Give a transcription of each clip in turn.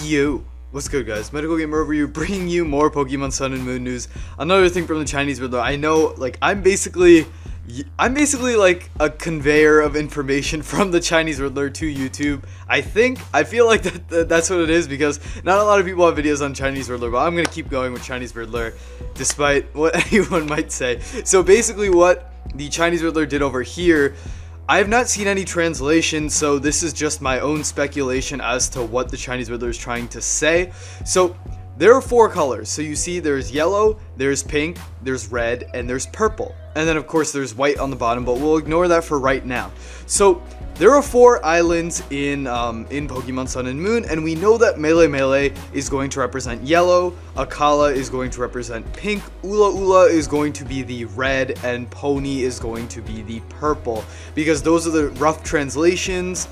Yo, what's good guys? Medical Gamer Overview bringing you more Pokemon Sun and Moon news. Another thing from the Chinese Riddler. I know, like, I'm basically like a conveyor of information from the Chinese Riddler to YouTube. I feel like that's what it is, because not a lot of people have videos on Chinese Riddler, but I'm gonna keep going with Chinese Riddler despite what anyone might say. So basically what the Chinese Riddler did over here, I have not seen any translation, so this is just my own speculation as to what the Chinese Riddler is trying to say. So there are 4 colors. So you see there's yellow, there's pink, there's red, and there's purple. And then of course there's white on the bottom, but we'll ignore that for right now. So there are 4 islands in Pokemon Sun and Moon, and we know that Melee is going to represent yellow, Akala is going to represent pink, EYOOOO is going to be the red, and Pony is going to be the purple, because those are the rough translations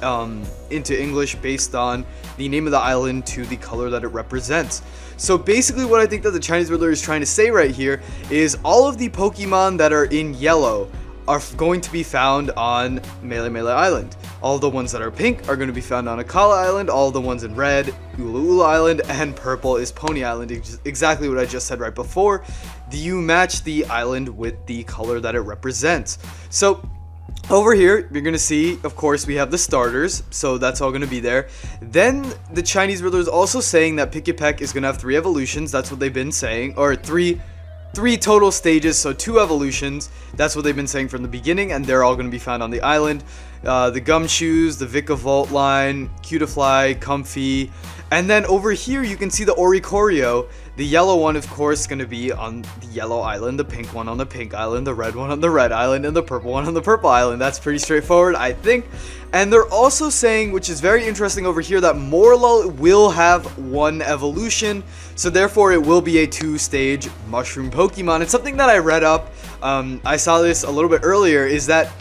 into English based on the name of the island to the color that it represents. So basically what I think that the Chinese Riddler is trying to say right here is all of the Pokemon that are in yellow are going to be found on Melee Island. All the ones that are pink are going to be found on Akala Island. All the ones in red, EYOOOO Island, and purple is Pony Island. Exactly what I just said right before. You match the island with the color that it represents. So over here, you're going to see, of course, we have the starters, so that's all going to be there. Then the Chinese Riddler is also saying that Pikipek is going to have 3 evolutions. That's what they've been saying, or three total stages, so 2 evolutions. That's what they've been saying from the beginning, and they're all going to be found on the island. The Gumshoes, the Vikavolt line, Cutiefly, Comfy, and then over here you can see the Oricorio. The yellow one, of course, going to be on the yellow island, the pink one on the pink island, the red one on the red island, and the purple one on the purple island. That's pretty straightforward, I think. And they're also saying, which is very interesting over here, that Morlul will have 1 evolution, so therefore it will be a 2-stage mushroom Pokemon. It's something that I read up, I saw this a little bit earlier, is that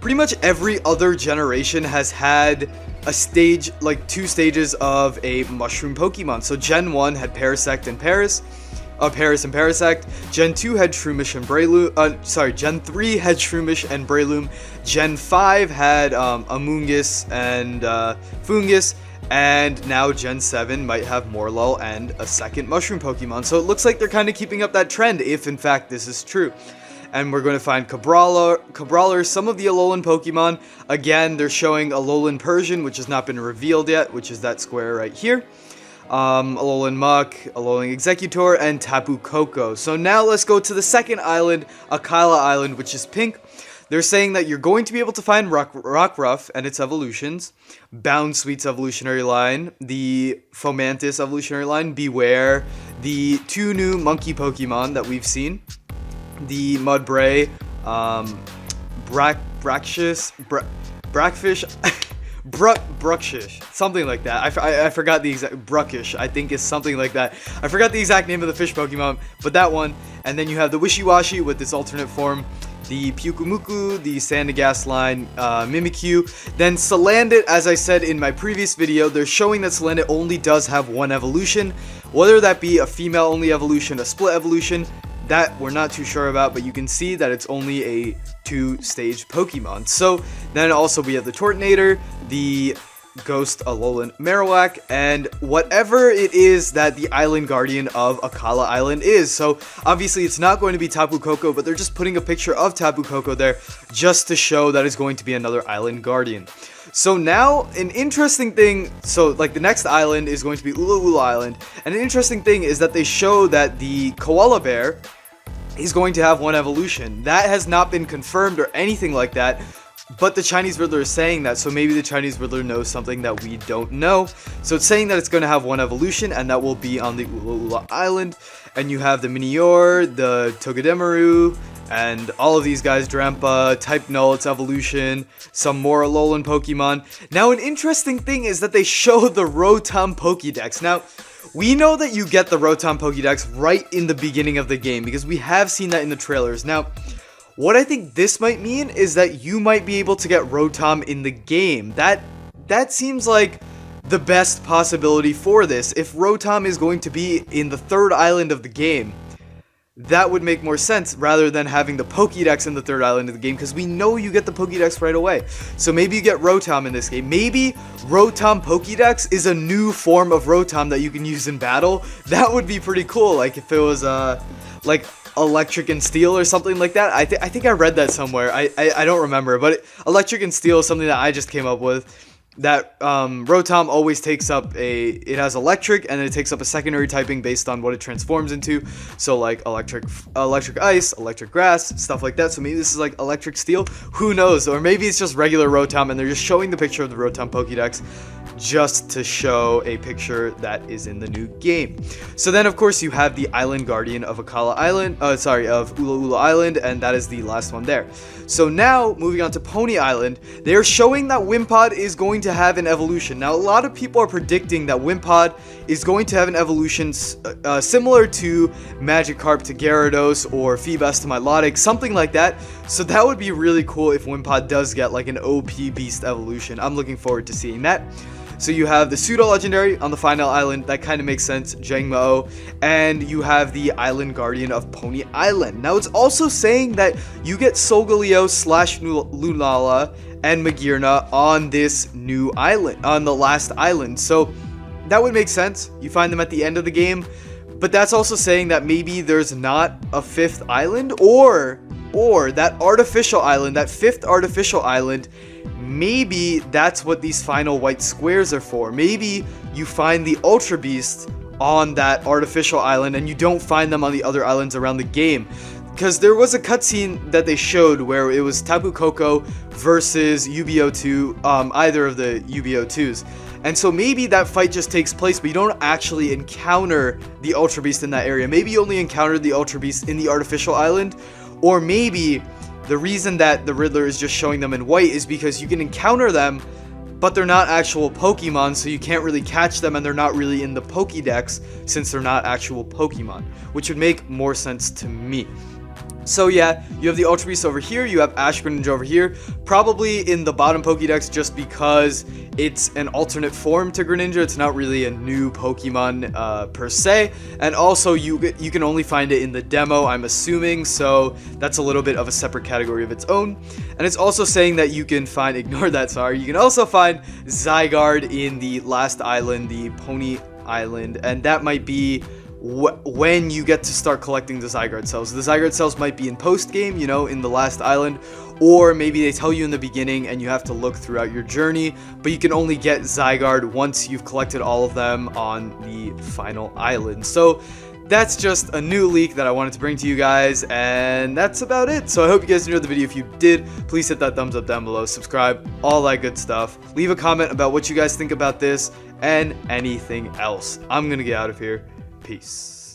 pretty much every other generation has had a stage, like 2 stages of a mushroom Pokemon. So Gen 1 had Parasect and Paris and Parasect. Gen 2 had Shroomish and Breloom. Gen 3 had Shroomish and Breloom. Gen 5 had Amoonguss and Foongus. And now Gen 7 might have Morlul and a second mushroom Pokemon. So it looks like they're kind of keeping up that trend, if in fact this is true. And we're going to find Cabrawler, some of the Alolan Pokemon. Again, they're showing Alolan Persian, which has not been revealed yet, which is that square right here. Alolan Muck, Alolan Executor, and Tapu Koko. So now let's go to the second island, Akala Island, which is pink. They're saying that you're going to be able to find Rockruff and its evolutions, Bounsweet's evolutionary line, the Fomantis evolutionary line, Beware, the 2 new monkey Pokemon that we've seen, the Mudbray, Bruxish, something like that. I forgot the exact, Bruckish, I think is something like that. I forgot the exact name of the fish Pokemon, but that one. And then you have the Wishiwashi with its alternate form, the Pyukumuku, the Sandygast line, Mimikyu. Then Salandit, as I said in my previous video, they're showing that Salandit only does have 1 evolution. Whether that be a female-only evolution, a split evolution, that we're not too sure about, but you can see that it's only a 2-stage Pokemon. So then also we have the Tortonator, the Ghost Alolan Marowak, and whatever it is that the Island Guardian of Akala Island is. So obviously it's not going to be Tapu Koko, but they're just putting a picture of Tapu Koko there just to show that it's going to be another Island Guardian. So now, an interesting thing, so like the next island is going to be EYOOOO Island, and an interesting thing is that they show that the Koala Bear is going to have 1 evolution. That has not been confirmed or anything like that, but the Chinese Riddler is saying that, so maybe the Chinese Riddler knows something that we don't know. So it's saying that it's going to have 1 evolution, and that will be on the EYOOOO Island. And you have the Minior, the Togedemaru, and all of these guys, Drampa, Type Null, its evolution, some more Alolan Pokemon. Now, an interesting thing is that they show the Rotom Pokedex. Now, we know that you get the Rotom Pokedex right in the beginning of the game, because we have seen that in the trailers. Now, what I think this might mean is that you might be able to get Rotom in the game. That seems like the best possibility for this. If Rotom is going to be in the 3rd island of the game, that would make more sense rather than having the Pokédex in the third island of the game, because we know you get the Pokédex right away. So maybe you get Rotom in this game. Maybe Rotom Pokédex is a new form of Rotom that you can use in battle. That would be pretty cool, like if it was like Electric and Steel or something like that. I think I read that somewhere. I don't remember, but Electric and Steel is something that I just came up with. That Rotom always takes up it has electric, and then it takes up a secondary typing based on what it transforms into. So like electric ice, electric grass, stuff like that. So maybe this is like electric steel, who knows? Or maybe it's just regular Rotom and they're just showing the picture of the Rotom Pokédex just to show a picture that is in the new game. So then of course you have the Island Guardian of Akala Island, of EYOOOO Island, and that is the last one there. So now moving on to Pony Island, they're showing that Wimpod is going to have an evolution. Now a lot of people are predicting that Wimpod is going to have an evolution similar to Magikarp to Gyarados or Feebas to Milotic, something like that. So that would be really cool if Wimpod does get like an OP beast evolution. I'm looking forward to seeing that. So you have the Pseudo-Legendary on the final island, that kind of makes sense, Jangmo-o, and you have the Island Guardian of Pony Island. Now it's also saying that you get Solgaleo / Lunala and Magearna on this new island, on the last island. So that would make sense, you find them at the end of the game, but that's also saying that maybe there's not a fifth island, or that artificial island, that fifth artificial island, maybe that's what these final white squares are for. Maybe you find the Ultra Beast on that artificial island and you don't find them on the other islands around the game. Because there was a cutscene that they showed where it was Tapu Koko versus UBO2, either of the UBO2s. And so maybe that fight just takes place, but you don't actually encounter the Ultra Beast in that area. Maybe you only encountered the Ultra Beast in the artificial island, or maybe the reason that the Riddler is just showing them in white is because you can encounter them, but they're not actual Pokemon, so you can't really catch them, and they're not really in the Pokédex since they're not actual Pokemon, which would make more sense to me. So yeah, you have the Ultra Beast over here, you have Ash Greninja over here, probably in the bottom Pokédex just because it's an alternate form to Greninja. It's not really a new Pokemon per se, and also you can only find it in the demo, I'm assuming, so that's a little bit of a separate category of its own. And it's also saying that you can find, ignore that, sorry, you can also find Zygarde in the last island, the Pony Island, and that might be when you get to start collecting the Zygarde cells. The Zygarde cells might be in post-game, you know, in the last island, or maybe they tell you in the beginning and you have to look throughout your journey, but you can only get Zygarde once you've collected all of them on the final island. So that's just a new leak that I wanted to bring to you guys, and that's about it. So I hope you guys enjoyed the video. If you did, please hit that thumbs up down below, subscribe, all that good stuff. Leave a comment about what you guys think about this and anything else. I'm gonna get out of here. Peace.